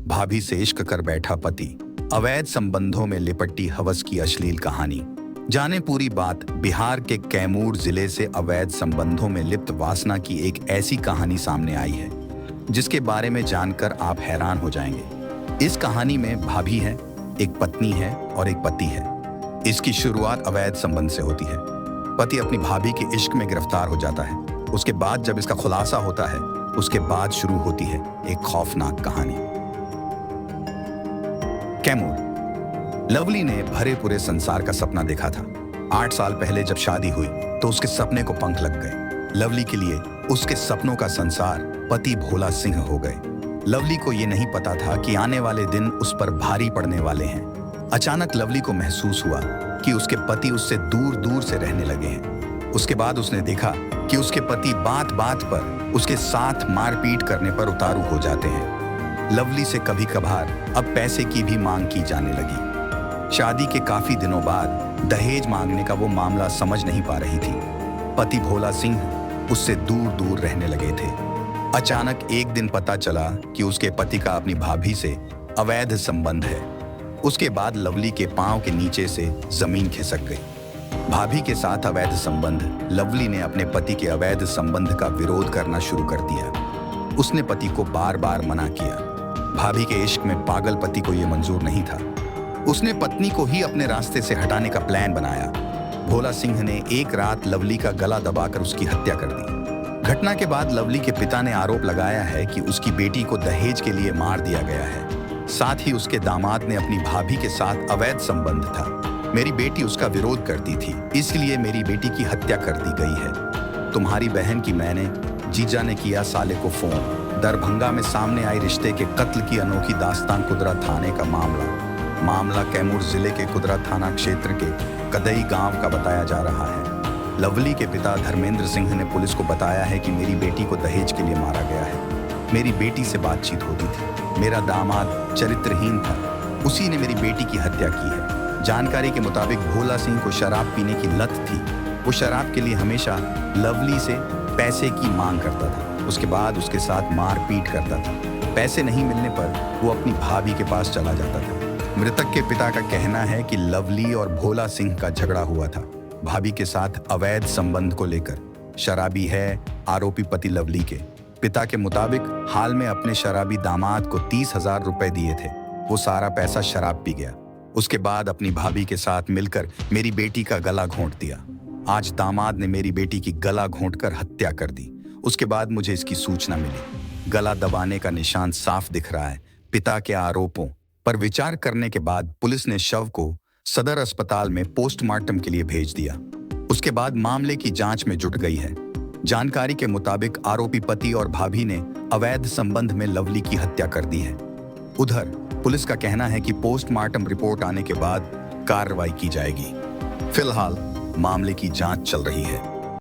भाभी से इश्क कर बैठा पति, अवैध संबंधों में लिपटी हवस की अश्लील कहानी। जाने पूरी बात। बिहार के कैमूर जिले से अवैध संबंधों में लिप्त वासना की एक ऐसी कहानी सामने आई है जिसके बारे में जानकर आप हैरान हो जाएंगे। इस कहानी में भाभी है, एक पत्नी है और एक पति है। इसकी शुरुआत अवैध संबंध से होती है। पति अपनी भाभी के इश्क में गिरफ्तार हो जाता है। उसके बाद जब इसका खुलासा होता है, उसके बाद शुरू होती है एक खौफनाक कहानी। कैमूर। लवली ने भरे पूरे संसार का सपना देखा था। 8 साल पहले जब शादी हुई तो उसके सपने को पंख लग गए। लवली के लिए उसके सपनों का संसार पति भोला सिंह हो गए। लवली को यह नहीं पता था कि आने वाले दिन उस पर भारी पड़ने वाले हैं। अचानक लवली को महसूस हुआ कि उसके पति उससे दूर दूर से रहने लगे हैं। उसके बाद उसने देखा कि उसके पति बात बात पर उसके साथ मारपीट करने पर उतारू हो जाते हैं। लवली से कभी कभार अब पैसे की भी मांग की जाने लगी। शादी के काफी दिनों बाद दहेज मांगने का वो मामला समझ नहीं पा रही थी। पति भोला सिंह उससे दूर दूर रहने लगे थे। अचानक एक दिन पता चला कि उसके पति का अपनी भाभी से अवैध संबंध है। उसके बाद लवली के पांव के नीचे से जमीन खिसक गई। भाभी के साथ अवैध संबंध। लवली ने अपने पति के अवैध संबंध का विरोध करना शुरू कर दिया। उसने पति को बार बार मना किया। भाभी के इश्क में पागल पति को यह मंजूर नहीं था। उसने पत्नी को ही अपने रास्ते से हटाने का प्लान बनाया। भोला सिंह ने एक रात लवली का गला दबाकर उसकी हत्या कर दी। घटना के बाद लवली के पिता ने आरोप लगाया है कि उसकी बेटी को दहेज के लिए मार दिया गया है। साथ ही उसके दामाद ने अपनी भाभी के साथ अवैध संबंध था। मेरी बेटी उसका विरोध करती थी, इसलिए मेरी बेटी की हत्या कर दी गई है। तुम्हारी बहन की मैंने, जीजा ने किया साले को फोन। दरभंगा में सामने आई रिश्ते के कत्ल की अनोखी दास्तान। कुदरा थाने का मामला कैमूर जिले के कुदरा थाना क्षेत्र के कदई गांव का बताया जा रहा है। लवली के पिता धर्मेंद्र सिंह ने पुलिस को बताया है कि मेरी बेटी को दहेज के लिए मारा गया है। मेरी बेटी से बातचीत होती थी। मेरा दामाद चरित्रहीन था, उसी ने मेरी बेटी की हत्या की है। जानकारी के मुताबिक भोला सिंह को शराब पीने की लत थी। वो शराब के लिए हमेशा लवली से पैसे की मांग करता था। उसके बाद उसके साथ मारपीट करता था। पैसे नहीं मिलने पर वो अपनी भाभी के पास चला जाता था। मृतक के पिता का कहना है कि लवली और भोला सिंह का झगड़ा हुआ था भाभी के साथ अवैध संबंध को लेकर। शराबी है आरोपी पति लवली के। पिता के मुताबिक हाल में अपने शराबी दामाद को 30,000 रुपए दिए थे। वो सारा पैसा शराब पी गया। उसके बाद अपनी भाभी के साथ मिलकर मेरी बेटी का गला घोंट दिया। आज दामाद ने मेरी बेटी की गला घोंटकर हत्या कर दी। उसके बाद मुझे इसकी सूचना मिली। गला दबाने का निशान साफ दिख रहा है। पिता के आरोपों पर विचार करने के बाद पुलिस ने शव को सदर अस्पताल में पोस्टमार्टम के लिए भेज दिया। उसके बाद मामले की जांच में जुट गई है। जानकारी के मुताबिक आरोपी पति और भाभी ने अवैध संबंध में लवली की हत्या कर दी है। उधर पुलिस का कहना है कि पोस्टमार्टम रिपोर्ट आने के बाद कार्रवाई की जाएगी। फिलहाल मामले की जांच चल रही है।